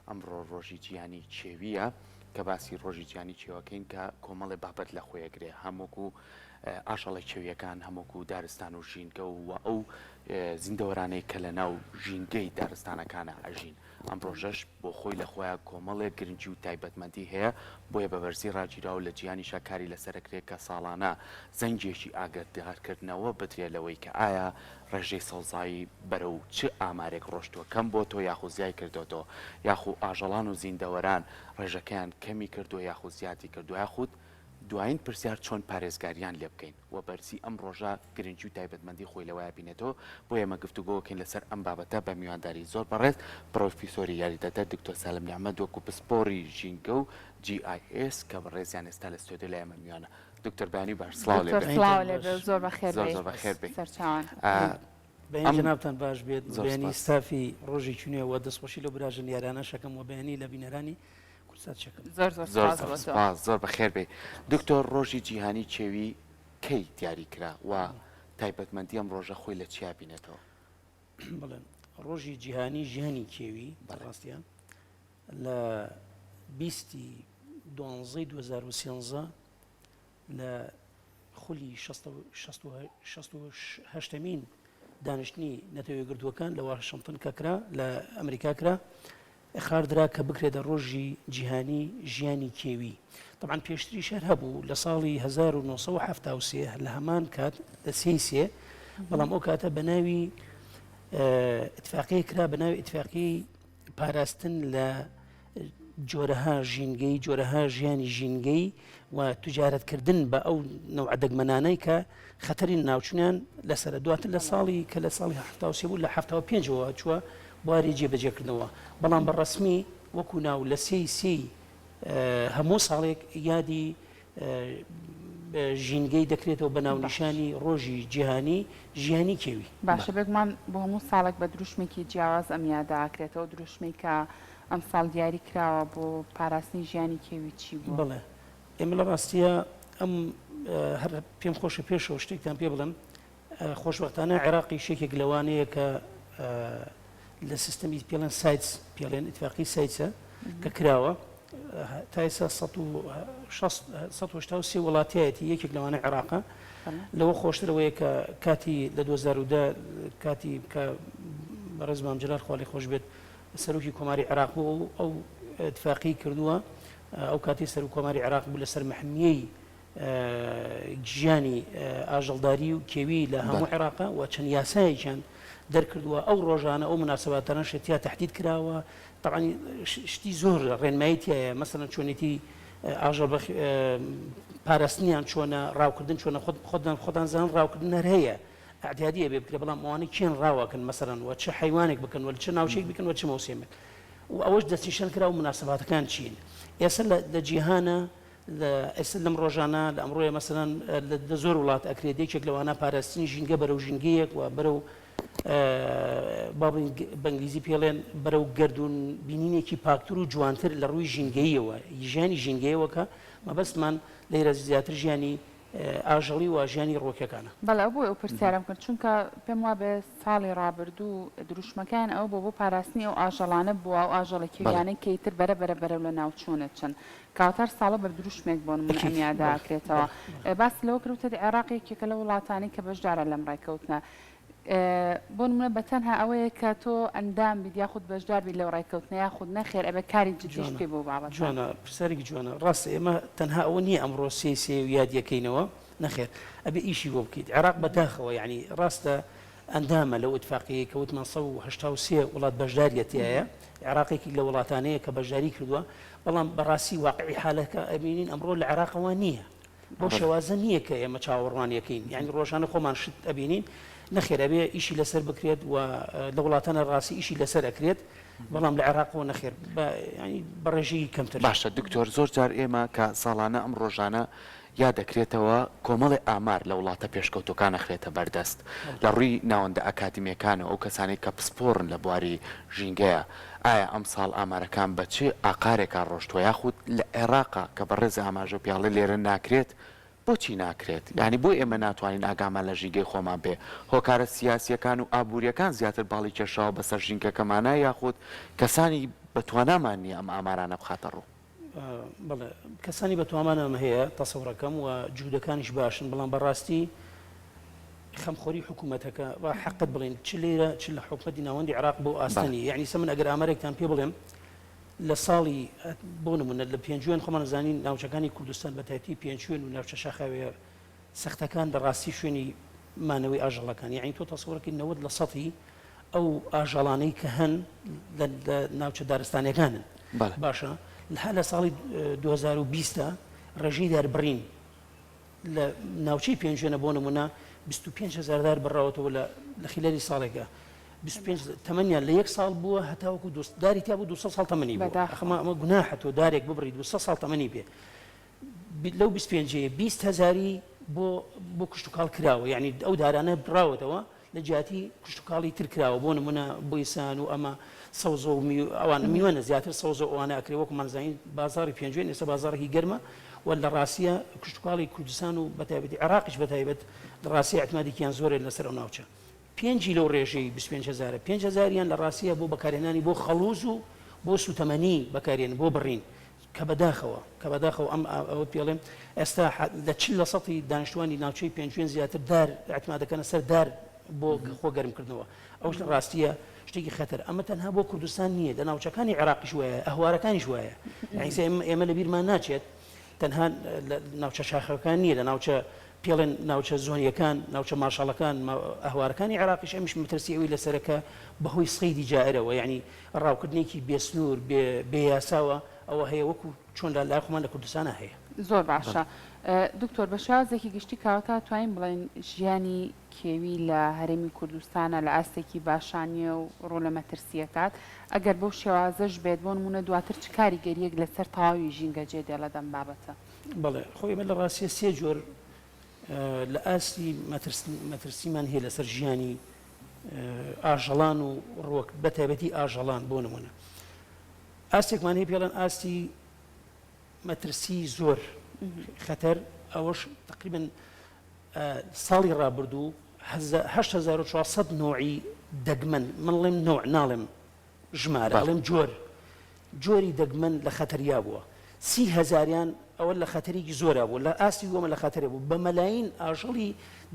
ئەمڕۆ ڕۆژی گیانی چێویە کە باسی ڕۆژی گیانی چێوەکەین کە کۆمەڵی بابەت لە خۆیەگرێ هەمووکو ئاژەڵی چێویەکان هەمووکو دارستان و ژینگە و ئەو زیندەوەرانەی کە لە ناو ژینگەی دارستانەکانە ئەژین ئەم ڕۆژەش بۆ خۆی لە خۆیان کۆمەڵێک گرنگی و تایبەتمەندی هەیە بۆیە بە بەرزی ڕاگیرا و لە گیانی شاکاری لەسەرکرێت کە ساڵانە زەنجێکی ئاگدارکردنەوە بترێت لەوەی کە ئایا ڕێژەی سەوزایی بەرە و چ ئامارێک ڕۆشتووە کەم بۆ تۆ یاخو زیای کردوەوە یاخو ئاژەڵان و زیندەوەران ڕێژەکەیان کەمی کردو یاخو زیاتی کردو یاخود دوایین پرسیار چۆن پارێزگاریان لێ بکەین و بەرزی ئەم ڕۆژە گرنگی و تایبەتمەندی خۆی لەوەیە بینێتەوە بۆ ئێمە گفتوگۆکەین لەسەر ئەم بابەتە بە میوانداری زۆر بەڕێز پرۆفیسۆری یاریدەدەر دکتۆر سالم نیعمەت وەکو پسپۆری ژینگە و GIS کە بەڕێزیان ئێستا لە ستۆدیۆ لە ئێمە میوانە دکتۆر بانی باش سڵاو لێبێت زۆر بەخێر بێت سەرچاوان بەیان جنابتان باش بێت بەیانی ستافی ڕۆژی چونێەوە دەستخۆشی لە براژن یارانە شەکەم و بەیانی لە بینەرانی زۆر بەخێر بێ دکتۆر ڕۆژی جیهانی چێوی کەی دیاری کرا و تایبەتمەندی ئەم ڕۆژە خۆی لە چیا بینێتەوە بڵێن ڕۆژی جیهانی ژیانی کێوی بەڕاستیان لە 2013 لە خولی 68مین دانیشتنی نەتەوەی گردووەکان لە واشنگتن کە کرا لە ئەمریکا کرا ئەخاردرا کە بکرێتە ڕۆژی جیهانی ژیانی کێوی طبعاً پێشتری شەر هەبوو لە ساڵی 1970 لە هەمان کات لە سێ بەڵام ئەو کاتە بە ناوی ئتفاقی کرا بە ناوی ئتفاقی پاراستن لە جۆرەها ژینگەی جۆرەها ژیانی ژینگەی و توجارەتکردن بە ئەو نەوع دەگمەنانەی کە خەتەری ناوچونیان لەسرە دواتر لە ساڵی کە لە ساڵی 1970 بوو لە 75ەوە چووە بواری جێبەجێکردنەوە بەڵام بەڕسمی وەکو ناو لە سی هەموو ساڵێک یادی ژینگەی دەکرێتەوە بە ناونیشانی ڕۆژی جیهانی ژیانی کێوی باشە بێگومان بۆ هەموو ساڵێک بە دروشمێکی جیاواز ئەم یاداکرێتەوە دروشمی کە ئەم ساڵ دیاری کراوە بۆ پاراستنی ژیانی کێوی چی بوو بڵێ ئێمە لە ڕاستیە ئەم هەر پێم خۆشە پێشەوە شتێکتان پێ بڵم خۆشبەختانە عێراقی شێکێک لەوانەیە کە لە سیستەمی پێڵێن سایتس پێڵێن ئیتفاقی سایتسە کە کراوە تا ئێستا 183 وڵاتایەتی یەکێک لەوانە عێراقە لەوە خۆشترەوەیە کە کاتی لە 2010 کاتی کە بەڕێز مام جەلال خوا لێی خۆش بێت سەرۆکی کۆماری عێراق بوو ئەو اتفاقی کردووە ئەو کاتی سەرۆک کۆماری عێراق بوو لەسەر محمیەی ژیانی ئاژەڵداری و کێوی لە هەموو عێراقا و چەند یاسایەکیان دەرکردووە ئەو ڕۆژانە ئەو مناسباتانە شتیا تهدید کراوە طبعا شتی زۆر ڕێنماییتیایە مەسەڵەن چۆنێتی ئاژەڵ پاراستنیان چۆنە ڕاوکردن چۆنە خۆتان زان ڕاوکردن هەر هەیە ئاعتیادیە بێ بکرێ بەڵام ئەوانەی کێن ڕاوەکەن مەسەڵەن و چه حیوانێک بکەن و چه ناوچەیەک بکەن و چه مەوسێمێک و ئەوەش دەستنیشان کرا و مناسباتەکان چین ئێستا لە جیهانە ئێستا لەم ڕۆژانە لە ئەمڕۆیە مەسەڵەن لە زۆر وڵات ئەکرێت یەکێک لەوانە پاراستنی ژینگە بەرەو ژینگەیەک و بەرەو بەنگلیزی پێڵێن بەرەو گردون بینینێکی پاکتر و جوانتر لە ڕووی ژینگەیەوە ژیانی ژینگەیەوە کە مەبەستمان لێرە زیاتر ژیانی ئاژەڵی و ژیانی ڕۆکەکانە بەڵێ بۆ ئەو پرسیارم کرد چونکە پێم وا بێ ساڵی ڕابردوو دروشمەکان ئەو بۆ پاراستنی ئەو ئاژەڵانە بووە و ئاژەڵێکی یانەی کەیتر بەرەبەرە لە ناوچوونە چەند کاتەر ساڵە بە دروشمێک بۆن میاداکرێتەوە باس لەوە کردوتە عێراقێکێکە لە وڵاتانی کە بەشدارە لەم ڕێکەوتنە بۆ نمونە بەتەنها ئەوەیە کە تۆ ئەندام بیت یاخود بەشدار بی لەو ڕێکەوتنە یاخود نەخێر ئەبێ کاری جدیش پێ بۆ بابەت جوانە پرسیارێکی جوانە ڕاستە ئێمە تەنها ئەوە نییە ئەمڕۆ سێ و یادیەکەینەوە نەخێر ئەبێ ئیشی بۆ بکەیت عێراق بەداخەوە یعنی ڕاستە ئەندامە لەو اتفاقیە کەوتمان 183 وڵات بەشداریەتیایە عێراقێکی لە وڵاتانەیە کە بەشداری کردووە بەڵام بەڕاستی واقعی حالەکە ئەبینین ئەمڕۆ لە عێراقەوە نییە بۆ شێوازە نییە کە ئێمە چاوەڕوانیەکەین یعنی ڕۆژانە خۆمان شت ئەبینین نەخێر ئەبێ ئیشی لەسەر بکرێت و لە وڵاتانە ڕاستی ئیشی لەسەر ئەکرێت بەڵام لە عێراقەوە نەخێر بەڕێژەی کەمتر باشە دکتۆر زۆر جار ئێمە کە ساڵانە ئەم ڕۆژانە یا دەکرێتەوە کۆمەڵی ئامار لە وڵاتە پێشکەوتەکان نەخرێتە بەردەست لە ڕووی ناوەندە ئەکادمیەکانە ئەو کەسانی کە پسپۆرن لە بواری ژینگەیە ئایا ئەم ساڵ ئامارەکان بەچێ ئاقارێکا ڕۆشتوە یاخود لە عێراقا کە بەڕێز ئاماژە پیاڵە لێرە ناکرێت بۆچی ناکرێت یعنی بۆ ئێمە ناتوانین ئاگامان لە ژینگەی خۆمان بێ هۆکارە سیاسیەکان و ئابوووریەکان زیاتر باڵی کێشاوە بەسەر ژینگەکەمانە یاخود کەسانی بەتوانامان نیە ئەم ئامارانە بخاتە ڕوو بەڵێ کەسانی بەتوانمانەمە هەیە تەسەوڕەکەم و جوودەکانیش باشن بەڵام بەڕاستی خەمخۆری حکوومەتەکە و حقت بڵێن چ لێرە چ لە حکومەتی ناوەندی عراق بۆ ئاستنی یعنی سە من ئەگەر ئامارێکتان پێ بڵێم لە ساڵی بۆ نمونە لە پێنجوێن خۆمان نزانین ناوچەکانی کوردستان بەتایبەتی پێنجوێن و ناوچە شاخاوێ سەختەکان لە ڕاستی شوێنی مانەوەی ئاژەڵەکان یعنی تۆ تەسەوڕەکەی 90 لە سەدی ئەو ئاژەڵانەی کە هەن لە ناوچە دارستانیەکانن باشە لە ساڵی 2020 ڕێژەی داربڕین لە ناوچەی پێنجوێنە بۆ نمونە 25,000 دار بڕاوەتەوە لە خلال ساڵێکە 25 تەمەنیان لە یەک ساڵ بووە هەتاوەکو داری تا بوو 200 ساڵ تەمەنی بوو ئەمە گوناحە تۆ دارێک ببڕی 200 ساڵ تەمەنی بێ لەو 25 20,000 بۆ کشت و کاڵ کراوە یعنی ئەو دارانە بڕاوەتەوە لە جیاتی کشت و کاڵی تر کراوە بۆ نمونە بۆیسان و ئەمە سەوزە و ئەوانە میوانە زیاتر سەوزە ئەوانە ئەکرێ وەکومان زانین بازاری پێنجوێن ئێستا بازارێکی گەرمە و لە ڕاستیە کشت و کاڵی کوردستان و بەتایبەتی عێراقیش بەتایبەت لە ڕاستی اعتمادێکیان زۆرە لەسەر ئەو ناوچە پێنجی لەو ڕێژەی 25,000 5,000یان لە ڕاستیە بۆ بەکارهێنانی بۆ خەڵوز و بۆ سوتەمەنی بەکارێن بۆ بڕین کە بەداخەوە ئەم ئەوە پێڵێم ئێستا لە 40 لە سەدی دانیشتوانی ناوچەی پێنجوێن زیاتر دار اعتمادەکەنە سەر دار بۆ خۆ گەرمکردنەوە ئەوش لە ڕاستیە شتێکی خەتەر ئەمە تەنها بۆ کوردستان نییە لە ناوچەکانی عێراقیش وایە ئەهوارەکانیش وایە ئێمە لە بیرمان ناچێت تەنها ناوچە شاخەکان نییە لە ناوچە پێڵێن ناوچە زۆنیەکان ناوچە ماشاڵەکان ئەهوارەکانی عێراقیش ئەمیش مەترسی ئەوی لەسەرەکە بەهۆی سقەیدی جائرەوە یعنی ڕاوکردنێکی بێسنوور بێیاساوە ئەوە هەیە وەکو چۆن لە لایخۆمان لە کوردستانە هەیە زۆر باشە دکتۆر بە شێوازێکی گشتی کاوەکە توانین بڵێن ژیانی کێوی لە هەرێمی کوردستانە لە ئاستێکی باشانیە و ڕۆ لە مەترسیەکات ئەگەر بەو شێوازەش بێت بۆ نمونە دواتر چ کاریگەریەک لەسەر تەواوی ژینگە جێ دێڵە دەم بابەتە بەڵێ خۆی من لە ڕاستیە سێ جۆر لە ئاستی مەترسیمان هەیە لەسەر ژیانی ئاژەڵان و ڕۆک بەتایبەتی ئاژەڵان بۆ نمونە ئاستێکمان هەیە پێڵەن ئاستی مەترسی زۆر خەتەر ئەوەش تقریبا ساڵی ڕابردوو 8400 نوعی دەگمەن منڵێم نوع ناڵێم ژمارە ئەڵێم جۆری دەگمەن لە خەتەریا بووە 30,000یان ئەوە لە خەتەرێکی زۆرە بوو لە ئاستی وەمە لە خەتەرە بوو بە مەلاین ئاژەڵی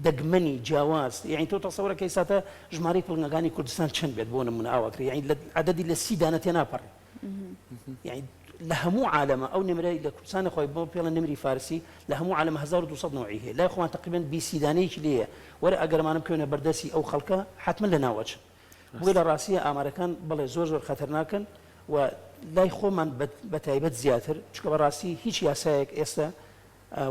دەگمەنی جیاواز یعنی تۆ تەسەوڕەکە ئێستا ژمارەی پڵنگەکانی کوردستان چەند بێت بۆ نمونە ئاواکرێ یعنی عەدەدی لە 30 دانە تێناپەڕێ یعنی لە هەموو عالەمە ئەو نمرەی لە کوردستانە خۆی بۆ پێڵە نمری فارسی لە هەموو عالەمە 1200 نوعی هەیە لای خۆمان تقریبا 20 دانەیەکی لێیە وەرە ئەگەرمانم بکەونە بەردەسی ئەو خەڵکە حتمما لە ناوەچن بۆی لە ڕاستیە ئامارەکان بڵێ زۆر خەتەرناکن و لای خۆمان بەتایبەت زیاتر چکە بەڕاستی هیچ یاسایەک ئێستا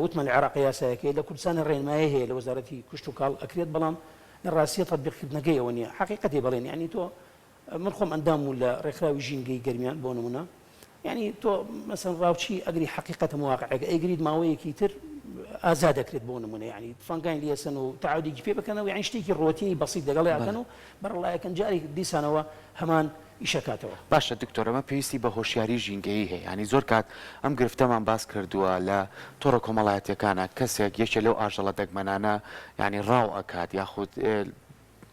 وتمان لە عێراق یاسایەکەی لە کوردستانی ڕێنمایی هەیە لە وەزارەتی کوشت و کاڵ ئەکرێت بەڵام لە ڕاستیە تەطبیقکردنەکەی ئەوە نییە حقیقەتی بڵێن یعنی تۆ من خۆم ئەندام و لە ڕێکخراوی ژینگەی گەرمیان بۆ نمونە یعنی تۆ مەسەن ڕاوچی ئەگری حقیقەتە واقعەکە ئەیگریت ماوەیەکی تر ئازاد دەکرێت بۆ نمونە یعنی فەنگان لێسن و تعودێکی پێ بکەنەوە یعنی شتێکی ڕۆتینی بەسیط لەگەڵی ئەکەن و بەڕڵایەکەن جاری دیسانەوە هەمان ئیشەکاتەوە باشە دکتۆرەمە پێویستی بە هۆشیاری ژینگەیی هەیە ینی زۆر کات ئەم گرفتەمان باس کردووە لە تۆڕە کۆمەڵایەتیەکانە کەسێک یەکێ لەو ئاژەڵە دەگمەنانە ینی ڕاو ئەکات یاخود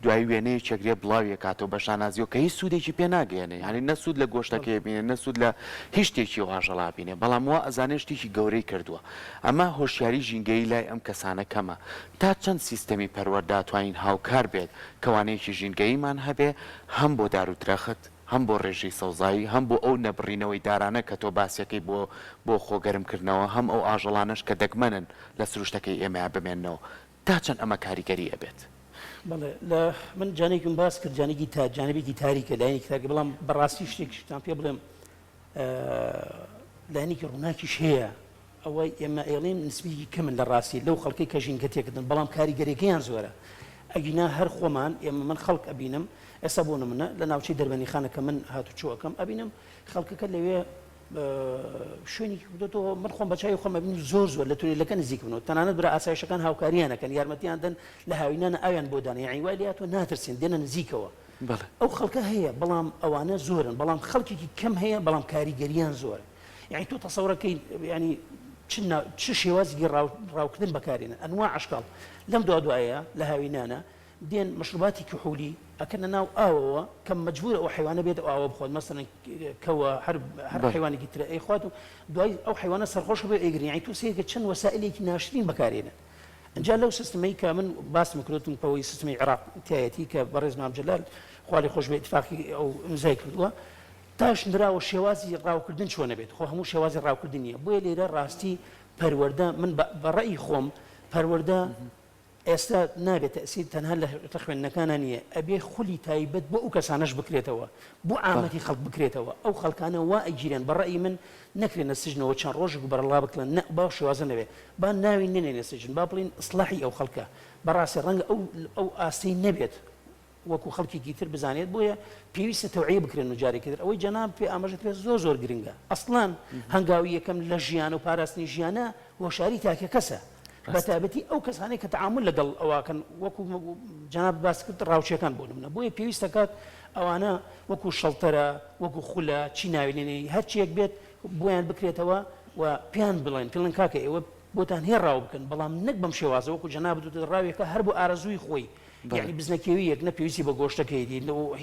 دوای وێنەیە چەگرێ بڵاویە کاتەوە بە شانازیەوە کە هیچ سوودێکی پێ ناگەێنێ ینی نەسوود لە گۆشتەکەی بینێ نەسوود لە هیچ شتێکی و ئاژەڵا بینێ بەڵام وە ئەزانێ شتێکی گەورەی کردووە ئەمە هۆشیاری ژینگەی لای ئەم کەسانە کەمە تا چەند سیستەمی پەروەەردا توانین هاوکار بێت کەوانەیەکی ژینگەیمان هەبێ هەم بۆ دار و درەخت هەم بۆ ڕێژەی سەوزایی هەم بۆ ئەو نەبڕینەوەی دارانە کە تۆ باسیەکەی بۆ خۆگەرمکردنەوە هەم ئەو ئاژەڵانش کە دەگمەنن لە سروشتەکەی ئێمە بمێنەوە تا چەند ئەمە کاریگەری ئەبێت بەڵێ من جانێکم باس کرد جانێکی تاریکە لایەنێکی تاریکە بەڵام بەڕاستی شتێکشتان پێ بڵێم لایەنێکی ڕووناکیش هەیە ئەوەی ئێمە ئێڵێن نسبەیەکی کەمن لە ڕاستی لەو خەڵکەی کە ژینگە تێکردن بەڵام کاریگەریەکەیان زۆرە ئەگینا هەر خۆمان ئێمە من خەڵک ئەبینم ئێستا بۆ نمونە لە ناوچەی دەربەنی خانەکە من هاتوچۆەکەم ئەبینم خەڵکەکە لەوێ شوێنی دەتەوە من خۆم بەچوی خۆم ئەبین زۆر لە تورێلەکە نزیک بنەوە تەنانەت برا ئاسایشەکان هاوکاریانەکەن یارمەتیان دەن لە هاوینانە ئاویان بۆ دانە یعنی وای لێتۆ ناترسین دێنە نزیکەوە ئەو خەڵکە هەیە بەڵام ئەوانە زۆرن بەڵام خەڵکێکی کەم هەیە بەڵام کاریگەریان زۆر یعنی تۆ تەسەوڕەکەی ینی چ شێوازی ڕاوکردن بەکارێنە ئەنواع عشقال لەم دوایە لە هاوینانە دێن مەشروباتی کحولی ئەکەنە ناو ئاوەوە کە مەجبورە ئەو حیوانە بێت ئاوە بخۆن مەسەن کەوە هەر حیوانێکی ترە ئەی خوات و دوای ئەو حیوانە سەرخۆش بێ ئەیگرین یعنی تو سێکە چەند وەسائلێکی ناشرین بەکارێنە ئەنجا لەو سیستمەی کە من باسم کردوتم پەوەی سیستمی عێراق تایەتی کە بەڕێز مام جەلال خوالی خۆش بێ اتفاقی ئەو ئیمزای کردووە تاشنراوە شێوازی ڕاوکردن چۆنە بێت خۆ هەموو شێوازی ڕاوکردن نیە بۆیە لێرە ڕاستی پەروەردە من بەڕێی خۆم پەروەردە ئێستا نابێت تەسیر تەنها لە خوێندنەکانە نییە ئەبێ خولی تایبەت بۆ ئەو کەسانەش بکرێتەوە بۆ ئامەتی خەڵک بکرێتەوە ئەو خەڵکانە وا ئەگیرێن بەڕێی من نەکرێنە سژنەوە چەند ڕۆژێک و بەرەڵا بکڵن نە با شێوازە نەبێ با ناوی نێنێنە سژن با بڵین ئیسلاحی ئەو خەڵکە بەڕاستی ڕەنگە ئەو ئاستی نەبێت وەکو خەڵکێکی تر بزانێت بۆیە پێویستە تەوعیە بکرێن و جارێکی تر ئەوەی جەناب پێ ئاماژە پێ زۆر گرنگە ئەسڵان هەنگاوی یەکەم لە ژیان و پاراستنی ژیانە هۆشاری تاکە کەسە بەتابەتی ئەو کەسانەی کە تەعامل لەگەڵ ئەوواکەن وەکو جەناب باس کرد ڕاوچەکان بۆ نمونە بۆیە پێویستە کات ئەوانە وەکو شەڵتەرە وەکو خولە چی ناوێنێنەی هەرچیەک بێت بۆیان بکرێتەوە و پێیان بڵێن پڵن کاکە ئێوە بۆتان هێڕاو بکەن بەڵام نەک بەم شێوازە وەکو جەناب دوتە ڕاوێکە هەر بۆ ئارەزووی خۆی یعنی بزنەکەوی یەک نە پێویستی بە گۆشتەکەی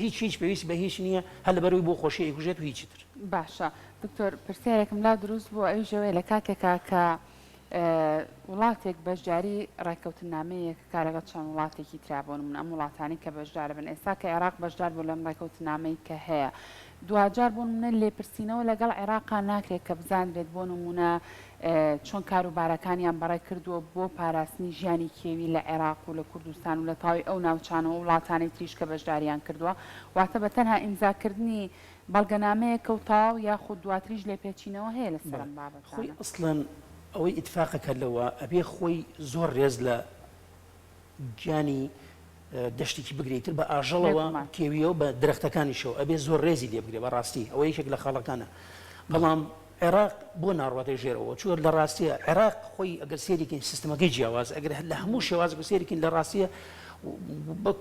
هیچ پێویستی بە هیچ نییە هەر لەبەرەوەی بۆ خۆشی کوژێت و هیچی تر باشە دکتۆر پرسیارێکم لا دروست بوو ئەوی ژەوەی لە کاتێکا کە وڵاتێک بەشداری ڕێککەوتنامەیە کە کارەگە چەند وڵاتێکی ترابوون من ئەم وڵاتانی کە بەشدار بن ئێستا کە عێراق بەشدار بوو لەم ڕێککەوتنامەی کە هەیە دوجار بوون منە لێپرسینەوە لەگەڵ عێراقا ناکرێت کە بزانرێت بۆ نمونە چۆن کاروبارەکانیان بەڕێ کردووە بۆ پاراستنی ژیانی کێوی لە عێراق و لە کوردستان و لە تاوی ئەو ناوچانەوە وڵاتانی تریش کە بەشداریان کردووە واتە بە تەنها ئیمزاکردنی بەڵگەنامەیە کەوتاو یاخود دواتریش لێ پێچینەوە هەیە لە سەرم بابەت خۆی ئەسڵەن ئەوەی ئیتفاقەکە لەوە ئەبێ خۆی زۆر ڕێز لە گیانی دەشتێکی بگریتر بە ئاژەڵەوە کێویەوە بە درەختەکانیشەوە ئەبێ زۆر ڕێزی لێ بگرێ بە ڕاستی ئەوە یەکێک لە خاڵەکانە بەڵام عێراق بۆ ناڕواتەی ژێرەوە چوە لە ڕاستیە عێراق خۆی ئەگەر سێریکن سیستمەکەی جیاواز ئەگەر لە هەموو شێوازە سێریکن لە ڕاستیە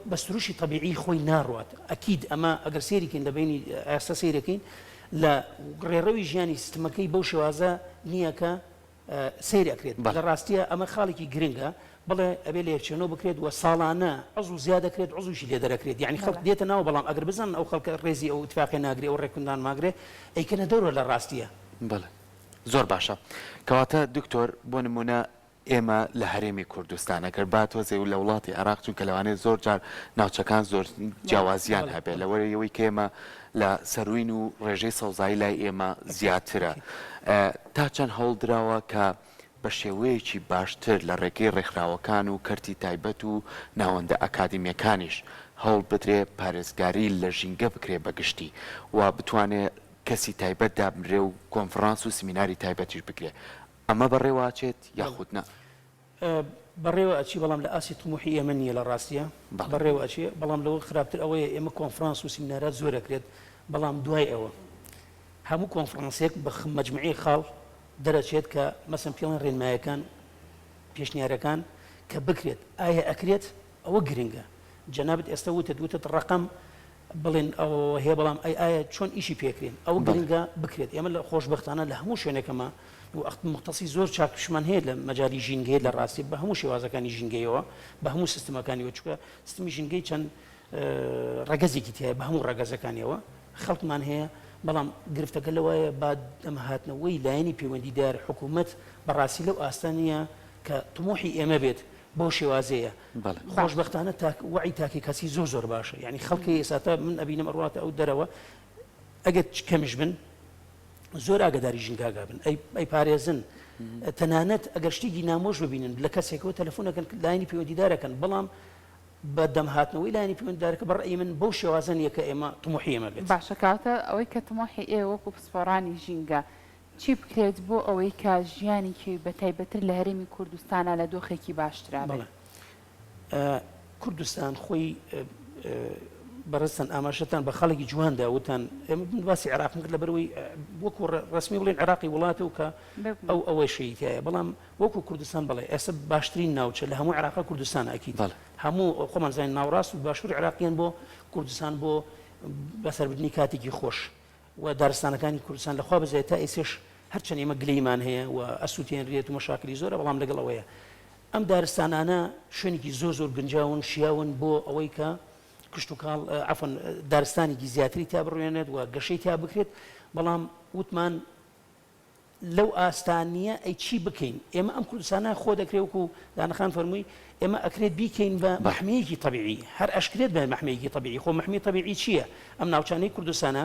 بە سروشی طبیعی خۆی ناڕوات ئەکید ئەمە ئەگەر سێریکن لە بینی ئێستا سیرەکەین لە ڕێڕەوی ژیانی سیستمەکەی بەو شێوازە نییە کە سیر ئەکرێت لە ڕاستیە ئەمە خاڵێکی گرنگە بڵێ ئەبێ لێچێنەوە بکرێت و ساڵانە عزو زیاد دەکرێت عزوشی لێ دەرەکرێت یعنی خەڵک دێتە ناو بەڵام ئەگەر بزن ئەو خەڵکە ڕێزی ئەو اتفاقی ناگرێت ئەو ڕێکوندان ماگرێ ئەیکەنە دەورە لە ڕاستیە بڵێ زۆر باشە کەواتە دکتۆر بۆ نمونە ئێمە لە هەرێمی کوردستانە گەر باتۆزێ و لە وڵاتی عێراق چونکە لەوانێت زۆر جار ناوچەکان زۆر جیاوازیان هەبێت لەوەرەوەی کە ئێمە لە سەروین و ڕێژەی سەوزایی لای ئێمە زیاترە تا چەند هەوڵ درراوە کە بە شێوەیەکی باشتر لە ڕێگەی ڕێکخراوەکان و کەرتی تایبەت و ناوەندە ئەکادمیەکانیش هەوڵ بدرێ پارێزگاری لە ژینگە بکرێ بەگشتی و بتوانێت کەسی تایبەت دابنرێ و کۆنفرانس و سمیناری تایبەتیش بکرێ ئەمە بەڕێواچێت یاخود نە بەڕێوە ئەچی بەڵام لە ئاسی تومحی ئێمە نییە لە ڕاستیە بەڕێوە ئەچێ بەڵام لەوە خراپتر ئەوەیە ئێمە کۆنفرانس و سیمینارات زۆر ئەکرێت بەڵام دوای ئەوە هەموو کۆنفرانسێک بە مەجموعی خاڵ دەرەچێت کە مەسن پێڵەن ڕێنمایەکان پێشنیارەکان کە بکرێت ئایا ئەکرێت ئەوە گرنگە جەنابەت ئێستا وتت ڕقم بڵێن ئەوە هەیە بەڵام ئایا چۆن ئیشی پێکرێن ئەو گرنگە بکرێت ئێمە لە خۆشبەختانە لە هەموو شوێنێکەمە مختصی زۆر چاکشمان هەیە لە مەجای ژینگەی لە ڕاستی بە هەموو شێوازەکانی ژینگەیەوە بە هەموو سیستمەکانی وچکە سیستمی ژینگەی چەند ڕەگەزێکی تایە بە هەموو ڕەگەزەکانیەوە خەڵکمان هەیە بەڵام گرفتەکە لەوەیە با دەمەهاتنەوەی لایەنی پەیوەندیدار حکوومەت بەڕاستی لەو ئاستانیە کە تموحی ئێمە بێت بۆ شێوازەیە خۆشبەختانە وعی تاکی کەسی زۆر باشە یعنی خەڵکی ئێساتە من ئەبینم ئەڕاتە ئەو دەرەوە ئەگەر کەمیش بن زۆر ئاگداری ژینگاگا بن ئەی پارێزن تەنانەت ئەگەر شتێکی نامۆژ ببینن لە کەسێکەوە تەلەفۆنەکەن لایەنی پەیوەندیدارەکەن بەڵام بە دەمهاتنەوەی لایەنی پەیوەندیدارەکە بەڕێی من بەو شێوازن یەکە ئێمە تموحی ئێمە بێت باشە کاتە ئەوەی کە تموحی ئێوە وەکو پسپۆڕانی ژینگە چی بکرێت بۆ ئەوەی کە ژیانی کێوی بەتایبەتر لە هەرێمی کوردستانە لە دۆخێکی باشترا بێت کوردستان خۆی بەڕستان ئاماژەتان بە خەڵکی جواندا وتان ئێمە باسی عێراق کرد لەبەرەوەی وەکو ڕسمی بڵێن عێراقی وڵاتە و کە ئەوەی شەیتایە بەڵام وەکو کوردستان بڵێ ئێستا باشترین ناوچە لە هەموو عێراق کوردستان ئەکید هەموو خۆمان زانین ناوڕاست و باشووری عێراقیان بۆ کوردستان بۆ بەسەربردنی کاتێکی خۆش و دارستانەکانی کوردستان لەخوا بزێت تا ئێسش هەرچەند ئێمە گلەیمان هەیە و ئەسووتێنرێت و مەشاکلی زۆرە بەڵام لەگەڵ ئەوەیە ئەم دارستانانە شوێنێکی زۆر گنجاون شیاون بۆ ئەوەی کە کشت و کاڵ عفەن دارستانێکی زیاتری تا بڕوێنێت و گەشەی تا بکرێت بەڵام وتمان لەو ئاستانیە ئەی چی بکەین ئێمە ئەم کوردستانە خۆ دەکرێت وەکو دانەخان فەرمووی ئێمە ئەکرێت بیکەین بە محمەیەکی طبیعی هەر ئەشکرێت بە محمەیەکی طبیعی خۆ محمی طبیعی چییە ئەم ناوچانەی کوردستانە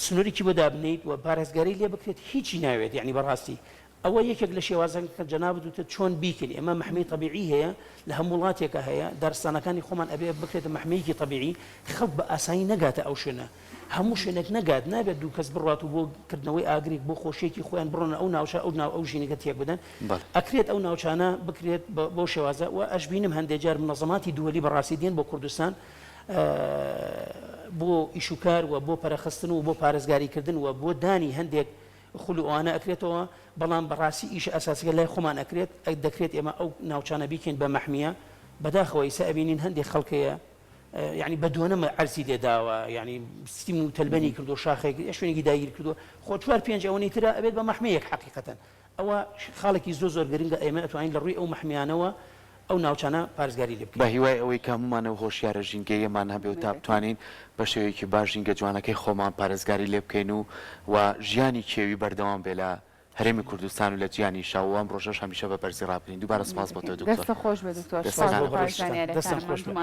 سنوورێکی بۆ دابنیت و پارێزگاری لێ بکرێت هیچی ناوێت یعنی بەڕاستی ئەوە یەکێک لە شێوازان کە جەنابەت وتە چۆن بیکەین ئێمە محمی طبیعی هەیە لە هەموو وڵاتێکە هەیە دارستانەکانی خۆمان ئەبێ بکرێتە محمەیەکی طبیعی خەڵک بە ئاسایی نەگاتە ئەو شوێنە هەموو شوێنێک نەگات نابێت دوو کەس بڕات و بۆ کردنەوەی ئاگرێک بۆ خۆشیێکی خۆیان بڕۆنە ئەو ناوچە ئەو ژینەکە تێک بدەن ئەکرێت ئەو ناوچانە بکرێت بۆ شێوازە و ئەش بینم هەندێک جار منەظەماتی دووەلی بەڕاستی دێن بۆ کوردستان بۆ ئیشوکار و بۆ پەرەخستن و بۆ پارێزگاریکردن و بۆ دانی هەندێک خولوانە ئەکرێتەوە بەڵام بەڕاستی ئیش ئەساسیەکە لای خۆمان ئەکرێت دەکرێت ئێمە ئەو ناوچانە بیکەین بە محمیە بەداخەوەی ئەبینین هەندێک خەڵکەیە یعنی بەدوانەمە عەرزی لێداوە یعنی ستیم و تەلبەنی کردو شاخێک شوێنێکی داگیر کردو خۆ چوار پێنج ئەوەی ترە ئەبێت بە محمەیەک حەقیقەتەن ئەوە خاڵێکی زۆر گرنگە ئێمە ئەتوانین لە ڕووی ئەو محمیانەوە ئەو ناوچانە پارێزگاری لێ بکەین بە هیوای ئەوەی کە هەمومانەوە هۆشیارە ژینگەیەمان هەبێ و تا بتوانین بە شێوەیەکی باش ژینگە جوانەکەی خۆمان پارێزگاری لێ بکەین و ژیانی کێوی بەردەوام بێ لە هەرێمی کوردستان و لە جیانی شاوام ڕۆژەش هەمیشە بە بەرزی ڕابرین دووبارە سپاس بۆ تۆ دکتۆر دەستە خۆش بێ دکتۆر دەستم خۆش بێ.